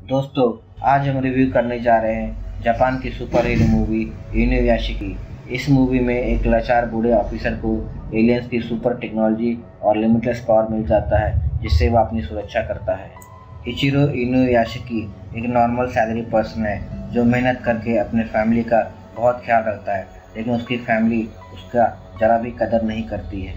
दोस्तों, आज हम रिव्यू करने जा रहे हैं जापान की सुपर हीरो मूवी इनुयाशिकी। इस मूवी में एक लाचार बूढ़े ऑफिसर को एलियंस की सुपर टेक्नोलॉजी और लिमिटलेस पावर मिल जाता है, जिससे वह अपनी सुरक्षा करता है। इचिरो इनुयाशिकी एक नॉर्मल सैलरी पर्सन है जो मेहनत करके अपने फैमिली का बहुत ख्याल रखता है, लेकिन उसकी फैमिली उसका जरा भी कदर नहीं करती है।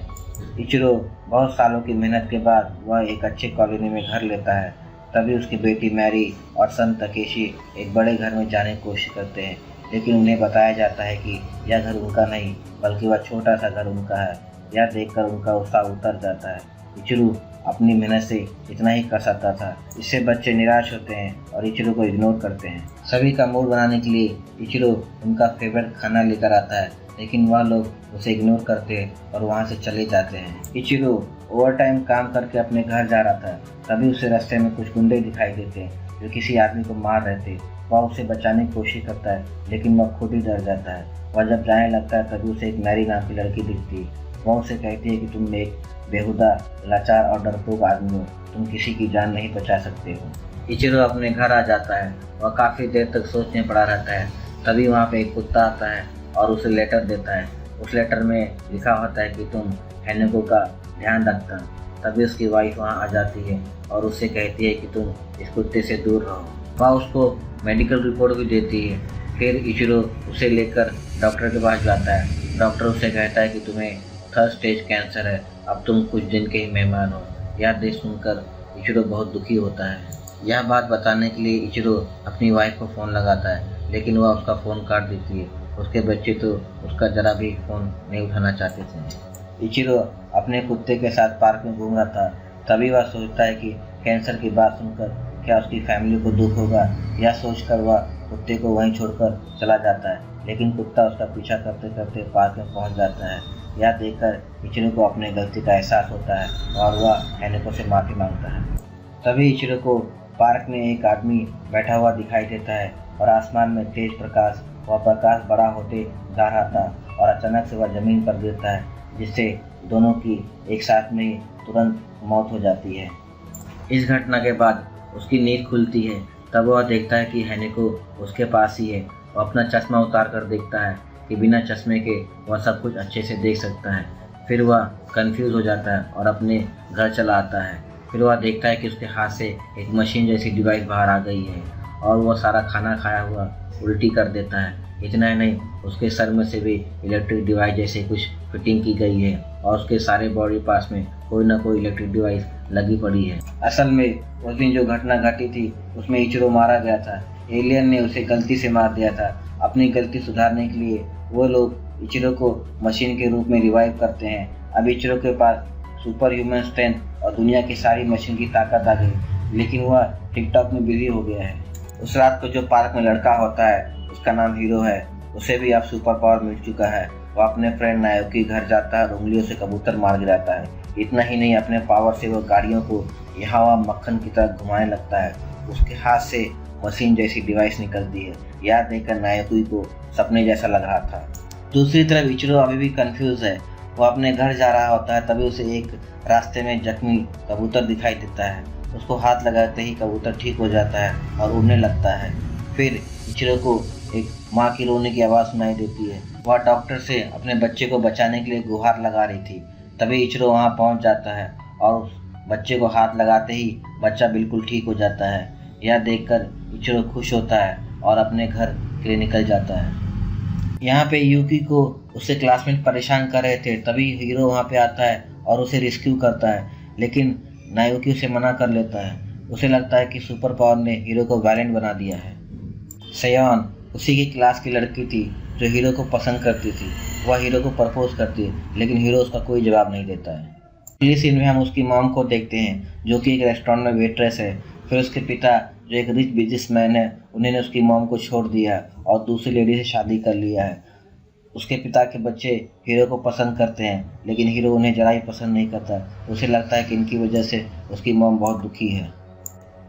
इचिरो बहुत सालों की मेहनत के बाद वह एक अच्छे कॉलोनी में घर लेता है। तभी उसकी बेटी मैरी और सन तकेशी एक बड़े घर में जाने की कोशिश करते हैं, लेकिन उन्हें बताया जाता है कि यह घर उनका नहीं बल्कि वह छोटा सा घर उनका है। यह देखकर उनका उत्साह उतर जाता है। इचिरो अपनी मेहनत से इतना ही कर सकता था। इससे बच्चे निराश होते हैं और इचिरो को इग्नोर करते हैं। सभी का मूड बनाने के लिए इचिरो उनका फेवरेट खाना लेकर आता है, लेकिन वह लोग उसे इग्नोर करते हैं और वहाँ से चले जाते हैं। इचिरो ओवर टाइम काम करके अपने घर जा रहा था, तभी उसे रास्ते में कुछ गुंडे दिखाई देते हैं जो किसी आदमी को मार रहे थे। वह उसे बचाने की कोशिश करता है, लेकिन वह खुद ही डर जाता है। वह जब जाने लगता है तभी उसे एक मैरी नाम की लड़की दिखती है। वह उसे कहती है कि तुम एक बेहुदा, लाचार और डरपोक आदमी हो, तुम किसी की जान नहीं बचा सकते हो। इचिरो अपने घर आ जाता है। वह काफ़ी देर तक सोचने पड़ा रहता है। तभी वहाँ पे एक कुत्ता आता है और उसे लेटर देता है। उस लेटर में लिखा होता है कि तुम हैनेको का ध्यान रखना। तभी उसकी वाइफ वहाँ आ जाती है और उससे कहती है कि तुम इस कुत्ते से दूर रहो। वह उसको मेडिकल रिपोर्ट भी देती है। फिर इचिरो उसे लेकर डॉक्टर के पास जाता है। डॉक्टर उससे कहता है कि तुम्हें 3rd स्टेज कैंसर है, अब तुम कुछ दिन के ही मेहमान हो। यह देख सुनकर इचिरो बहुत दुखी होता है। यह बात बताने के लिए इचिरो अपनी वाइफ को फ़ोन लगाता है, लेकिन वह उसका फ़ोन काट देती है। उसके बच्चे तो उसका जरा भी फ़ोन नहीं उठाना चाहते थे। इचिरो अपने कुत्ते के साथ पार्क में घूम रहा था। तभी वह सोचता है कि कैंसर की बात सुनकर क्या उसकी फैमिली को दुख होगा। यह सोचकर वह कुत्ते को वहीं छोड़कर चला जाता है, लेकिन कुत्ता उसका पीछा करते करते पार्क में पहुंच जाता है। यह देखकर इचिरो को अपने गलती का एहसास होता है और वह हैनेको से माफ़ी मांगता है। तभी इचिरो को पार्क में एक आदमी बैठा हुआ दिखाई देता है और आसमान में तेज प्रकाश, वह प्रकाश बड़ा होते जा रहा था और अचानक से वह जमीन पर गिरता है, जिससे दोनों की एक साथ में ही तुरंत मौत हो जाती है। इस घटना के बाद उसकी नींद खुलती है। तब वह देखता है कि हैनेको उसके पास ही है। वह अपना चश्मा उतार कर देखता है कि बिना चश्मे के वह सब कुछ अच्छे से देख सकता है। फिर वह कंफ्यूज हो जाता है और अपने घर चला आता है। फिर वह देखता है कि उसके हाथ से एक मशीन जैसी डिवाइस बाहर आ गई है और वह सारा खाना खाया हुआ उल्टी कर देता है। इतना ही नहीं, उसके सर में से भी इलेक्ट्रिक डिवाइस जैसे कुछ फिटिंग की गई है और उसके सारे बॉडी पार्ट्स में कोई ना कोई इलेक्ट्रिक डिवाइस लगी पड़ी है। असल में उस दिन जो घटना घटी थी उसमें इचिरो मारा गया था। एलियन ने उसे गलती से मार दिया था। अपनी गलती सुधारने के लिए वो लोग इचिरो को मशीन के रूप में रिवाइव करते हैं। अब इचिरो के पास सुपर ह्यूमन स्ट्रेंथ और दुनिया की सारी मशीन की ताकत आ गई, लेकिन वह टिकटॉक में बिजी हो गया है। उस रात को जो पार्क में लड़का होता है उसका नाम हीरो है, उसे भी अब सुपर पावर मिल चुका है। वह अपने फ्रेंड नायोकी घर जाता है और उंगलियों से कबूतर मार गिराता है। इतना ही नहीं, अपने पावर से वह गाड़ियों को यहाँ वहाँ मक्खन की तरह घुमाने लगता है। उसके हाथ से मशीन जैसी डिवाइस निकलती है। यह देखकर नायोकी को सपने जैसा लग रहा था। दूसरी तरफ इचिरो अभी भी कंफ्यूज है। वह अपने घर जा रहा होता है, तभी उसे एक रास्ते में जख्मी कबूतर दिखाई देता है। उसको हाथ लगाते ही कबूतर ठीक हो जाता है और उड़ने लगता है। फिर इचिरो को एक माँ की रोने की आवाज़ सुनाई देती है। वह डॉक्टर से अपने बच्चे को बचाने के लिए गुहार लगा रही थी। तभी इचिरो वहाँ पहुँच जाता है और उस बच्चे को हाथ लगाते ही बच्चा बिल्कुल ठीक हो जाता है। यह देखकर इचिरो खुश होता है और अपने घर के लिए निकल जाता है। यहाँ पे यूकी को उससे क्लासमेट परेशान कर रहे थे। तभी हीरो वहाँ पे आता है और उसे रेस्क्यू करता है, लेकिन नायोकी उसे मना कर लेता है। उसे लगता है कि सुपर पावर ने हीरो को वायलेंट बना दिया है। सयोन उसी की क्लास की लड़की थी जो हीरो को पसंद करती थी। वह हीरो को प्रपोज करती है, लेकिन हीरो उसका कोई जवाब नहीं देता है। अगली सीन में हम उसकी मॉम को देखते हैं जो कि एक रेस्टोरेंट में वेट्रेस है। फिर उसके पिता जो एक रिच बिजनेसमैन है, उन्होंने उसकी मॉम को छोड़ दिया और दूसरी लेडी से शादी कर लिया है। उसके पिता के बच्चे हीरो को पसंद करते हैं, लेकिन हीरो उन्हें जरा ही पसंद नहीं करता। उसे लगता है कि इनकी वजह से उसकी मॉम बहुत दुखी है।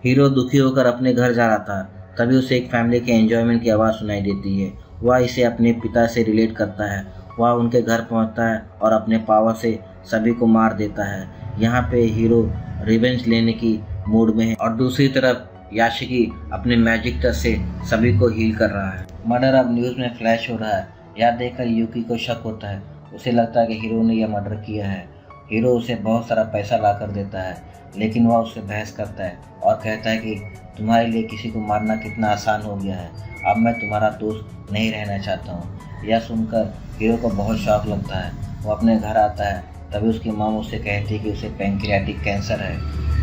हीरो दुखी होकर अपने घर जा रहा था। तभी उसे एक फैमिली के एंजॉयमेंट की आवाज़ सुनाई देती है। वह इसे अपने पिता से रिलेट करता है। वह उनके घर पहुंचता है और अपने पावर से सभी को मार देता है। यहाँ पे हीरो रिवेंज लेने की मूड में है और दूसरी तरफ याशिकी अपने मैजिक टच से सभी को हील कर रहा है। मर्डर अब न्यूज़ में फ्लैश हो रहा है। यह देखकर यूकी को शक होता है। उसे लगता है कि हीरो ने यह मर्डर किया है। हीरो उसे बहुत सारा पैसा ला कर देता है, लेकिन वह उससे बहस करता है और कहता है कि तुम्हारे लिए किसी को मारना कितना आसान हो गया है, अब मैं तुम्हारा दोस्त नहीं रहना चाहता हूँ। यह सुनकर हीरो को बहुत शौक लगता है। वो अपने घर आता है, तभी उसकी माँ उससे कहती है कि उसे पैंक्रियाटिक कैंसर है।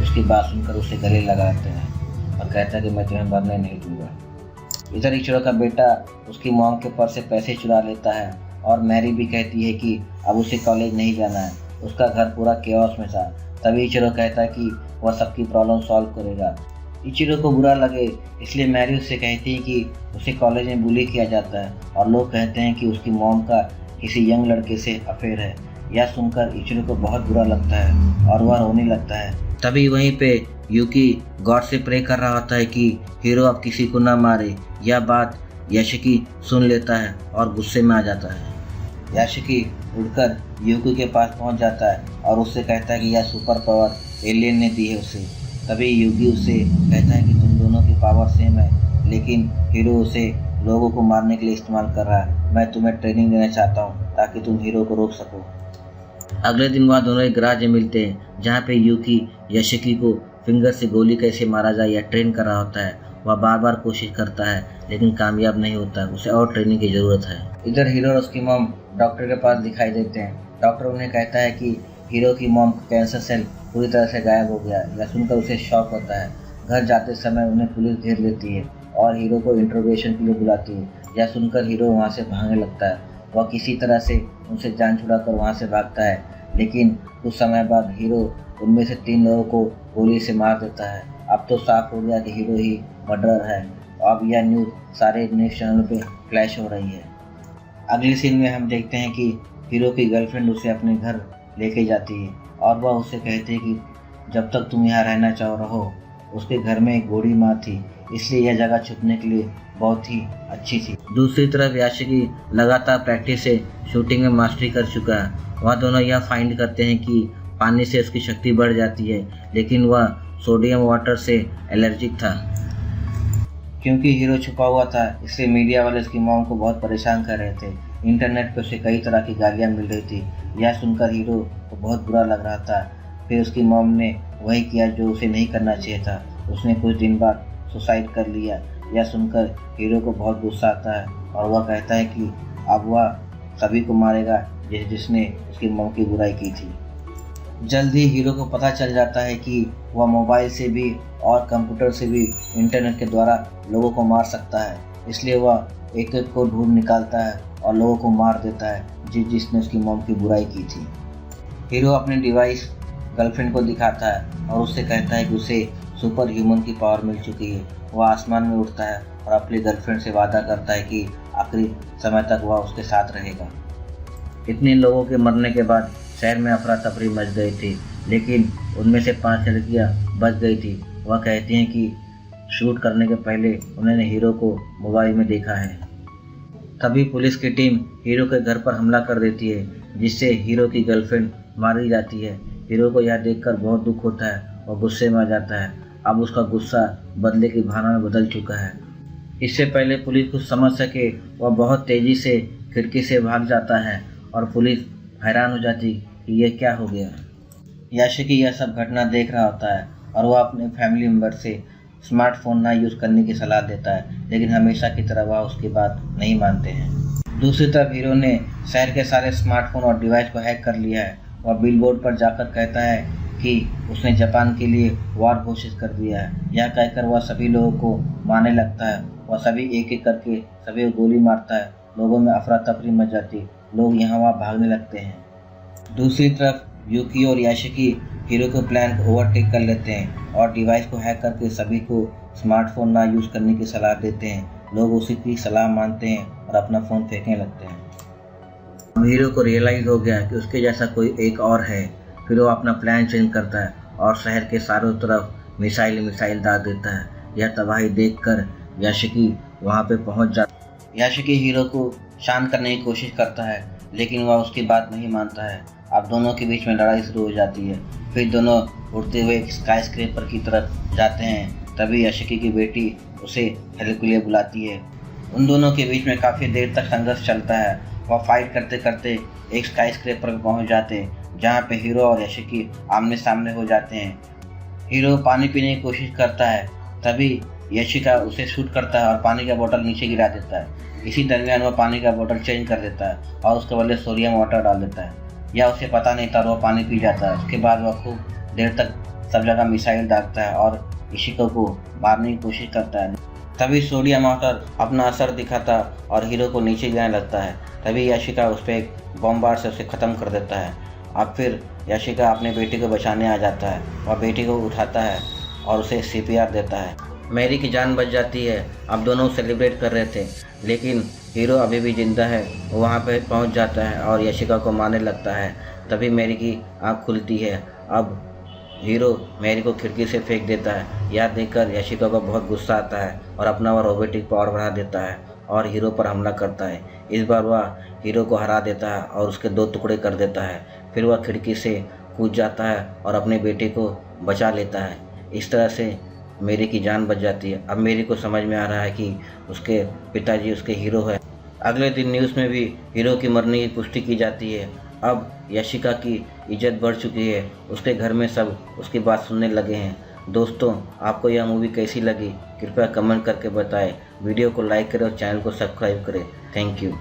उसकी बात सुनकर उसे गले लगाते हैं और कहता है कि मैं तुम्हें मरने नहीं दूंगा। इधर इचिरो का बेटा उसकी मॉम के पर्स से पैसे चुरा लेता है और मैरी भी कहती है कि अब उसे कॉलेज नहीं जाना है। उसका घर पूरा केओस में था। तभी इचिरो कहता है कि वह सबकी प्रॉब्लम सॉल्व करेगा। इचिरो को बुरा लगे इसलिए मैरी उससे कहती है कि उसे कॉलेज में बुली किया जाता है और लोग कहते हैं कि उसकी मॉम का किसी यंग लड़के से अफेयर है। यह सुनकर इचिरो को बहुत बुरा लगता है और वह रोने लगता है। तभी वहीं पे यूकी गॉड से प्रे कर रहा होता है कि हीरो अब किसी को ना मारे। यह बात याशिकी सुन लेता है और गुस्से में आ जाता है। याशिकी उड़कर यूकी के पास पहुंच जाता है और उससे कहता है कि यह सुपर पावर एलियन ने दी है उसे। तभी यूकी उससे कहता है कि तुम दोनों की पावर सेम है, लेकिन हीरो उसे लोगों को मारने के लिए इस्तेमाल कर रहा है। मैं तुम्हें ट्रेनिंग देना चाहता हूँ ताकि तुम हीरो को रोक सको। अगले दिन वह दोनों एक गैराज में मिलते हैं जहाँ पे यूकी याशिकी को फिंगर से गोली कैसे मारा जाए या ट्रेन कर रहा होता है। वह बार बार कोशिश करता है लेकिन कामयाब नहीं होता। उसे और ट्रेनिंग की ज़रूरत है। इधर हीरो और उसकी मॉम डॉक्टर के पास दिखाई देते हैं। डॉक्टर उन्हें कहता है कि हीरो की मॉम का कैंसर सेल पूरी तरह से गायब हो गया। यह सुनकर उसे शॉक होता है। घर जाते समय उन्हें पुलिस घेर लेती है और हीरो को इंट्रोगेशन के लिए बुलाती है। यह सुनकर हीरो वहाँ से भागने लगता है। वह किसी तरह से उनसे जान छुड़ाकर वहाँ से भागता है, लेकिन कुछ समय बाद हीरो उनमें से 3 लोगों को गोली से मार देता है। अब तो साफ हो गया कि हीरो ही मर्डरर है। अब यह न्यूज़ सारे न्यूज़ चैनल पे फ्लैश हो रही है। अगले सीन में हम देखते हैं कि हीरो की गर्लफ्रेंड उसे अपने घर लेके जाती है और वह उससे कहती है कि जब तक तुम यहाँ रहना चाहो रहो। उसके घर में एक बूढ़ी माँ थी, इसलिए यह जगह छुपने के लिए बहुत ही अच्छी थी। दूसरी तरफ याशिकी लगातार प्रैक्टिस से शूटिंग में मास्टरी कर चुका है। वह दोनों यह फाइंड करते हैं कि पानी से उसकी शक्ति बढ़ जाती है, लेकिन वह सोडियम वाटर से एलर्जिक था। क्योंकि हीरो छुपा हुआ था, इसलिए मीडिया वाले उसकी मॉम को बहुत परेशान कर रहे थे। इंटरनेट पर उसे कई तरह की गालियाँ मिल रही थी। यह सुनकर हीरो को बहुत बुरा लग रहा था। फिर उसकी मॉम ने वही किया जो उसे नहीं करना चाहिए था। उसने कुछ दिन बाद सुसाइड कर लिया। यह सुनकर हीरो को बहुत गुस्सा आता है और वह कहता है कि अब वह सभी को मारेगा जिसने उसकी मॉम की बुराई की थी। जल्द ही हीरो को पता चल जाता है कि वह मोबाइल से भी और कंप्यूटर से भी इंटरनेट के द्वारा लोगों को मार सकता है। इसलिए वह एक एक को ढूंढ निकालता है और लोगों को मार देता है जिसने उसकी मॉम की बुराई की थी। हीरो अपने डिवाइस गर्लफ्रेंड को दिखाता है और उससे कहता है कि उसे सुपर ह्यूमन की पावर मिल चुकी है। वह आसमान में उड़ता है और अपनी गर्लफ्रेंड से वादा करता है कि आखिरी समय तक वह उसके साथ रहेगा। इतने लोगों के मरने के बाद शहर में अफरा तफरी मच गई थी, लेकिन उनमें से 5 लड़कियां बच गई थी। वह कहती हैं कि शूट करने के पहले उन्होंने हीरो को मोबाइल में देखा है। तभी पुलिस की टीम हीरो के घर पर हमला कर देती है, जिससे हीरो की गर्लफ्रेंड मारी जाती है। हीरो को यह देखकर बहुत दुख होता है और गुस्से में आ जाता है। अब उसका गुस्सा बदले की भावना में बदल चुका है। इससे पहले पुलिस कुछ समझ सके, वह बहुत तेज़ी से खिड़की से भाग जाता है और पुलिस हैरान हो जाती कि यह क्या हो गया। याशिकी यह सब घटना देख रहा होता है और वह अपने फैमिली मेम्बर से स्मार्टफोन ना यूज़ करने की सलाह देता है, लेकिन हमेशा की तरह वह उसकी बात नहीं मानते हैं। दूसरी तरफ हीरो ने शहर के सारे स्मार्टफोन और डिवाइस को हैक कर लिया है। वह बिलबोर्ड पर जाकर कहता है कि उसने जापान के लिए वार घोषित कर दिया है। यह कहकर वह सभी लोगों को मारने लगता है। वह सभी एक एक करके सभी को गोली मारता है। लोगों में अफरा तफरी मच जाती, लोग यहाँ वहाँ भागने लगते हैं। दूसरी तरफ यूकी और याशिकी हीरो के प्लान को ओवरटेक कर लेते हैं और डिवाइस को हैक करके सभी को स्मार्टफोन ना यूज़ करने की सलाह देते हैं। लोग उसी की सलाह मानते हैं और अपना फ़ोन फेंकने लगते हैं। अब हीरो को रियलाइज़ हो गया कि उसके जैसा कोई एक और है। फिर वो अपना प्लान चेंज करता है और शहर के चारों तरफ मिसाइल दाग देता है। यह तबाही देखकर याशिकी वहाँ पे पहुँच जाता है। याशिकी हीरो को शांत करने की कोशिश करता है, लेकिन वह उसकी बात नहीं मानता है। अब दोनों के बीच में लड़ाई शुरू हो जाती है। फिर दोनों उड़ते हुए एक स्काई स्क्रैपर की तरफ जाते हैं। तभी याशिकी की बेटी उसे हेल्प के लिए बुलाती है। उन दोनों के बीच में काफ़ी देर तक संघर्ष चलता है। वह फाइट करते करते एक स्काई स्क्रैपर पर पहुँच जाते हैं, जहाँ पे हीरो और याशिकी आमने सामने हो जाते हैं। हीरो पानी पीने की कोशिश करता है, तभी याशिका उसे शूट करता है और पानी का बोतल नीचे गिरा देता है। इसी दरमियान वह पानी का बोतल चेंज कर देता है और उसके बदले सोडियम वाटर डाल देता है। या उसे पता नहीं था, वह पानी पी जाता है। उसके बाद वह खूब देर तक सब जगह मिसाइल दागता है और याशिका को मारने की कोशिश करता है। तभी सोडियम वाटर अपना असर दिखाता और हीरो को नीचे गिराने लगता है। तभी याशिका उस पर एक बॉम्बार से उसे ख़त्म कर देता है। अब फिर याशिका अपने बेटी को बचाने आ जाता है। वह बेटी को उठाता है और उसे CPR देता है। मैरी की जान बच जाती है। अब दोनों सेलिब्रेट कर रहे थे, लेकिन हीरो अभी भी जिंदा है। वो वहाँ पे पहुँच जाता है और याशिका को मारने लगता है। तभी मैरी की आँख खुलती है। अब हीरो मैरी को खिड़की से फेंक देता है। यह देखकर याशिका को बहुत गुस्सा आता है और अपना वह रोबोटिक पावर बढ़ा देता है और हीरो पर हमला करता है। इस बार वह हीरो को हरा देता है और उसके 2 टुकड़े कर देता है। फिर वह खिड़की से कूद जाता है और अपने बेटे को बचा लेता है। इस तरह से मैरी की जान बच जाती है। अब मैरी को समझ में आ रहा है कि उसके पिताजी उसके हीरो है। अगले दिन न्यूज़ में भी हीरो की मरने की पुष्टि की जाती है। अब याशिका की इज्जत बढ़ चुकी है। उसके घर में सब उसकी बात सुनने लगे हैं। दोस्तों, आपको यह मूवी कैसी लगी कृपया कमेंट करके बताएं। वीडियो को लाइक करें और चैनल को सब्सक्राइब करें। Thank you.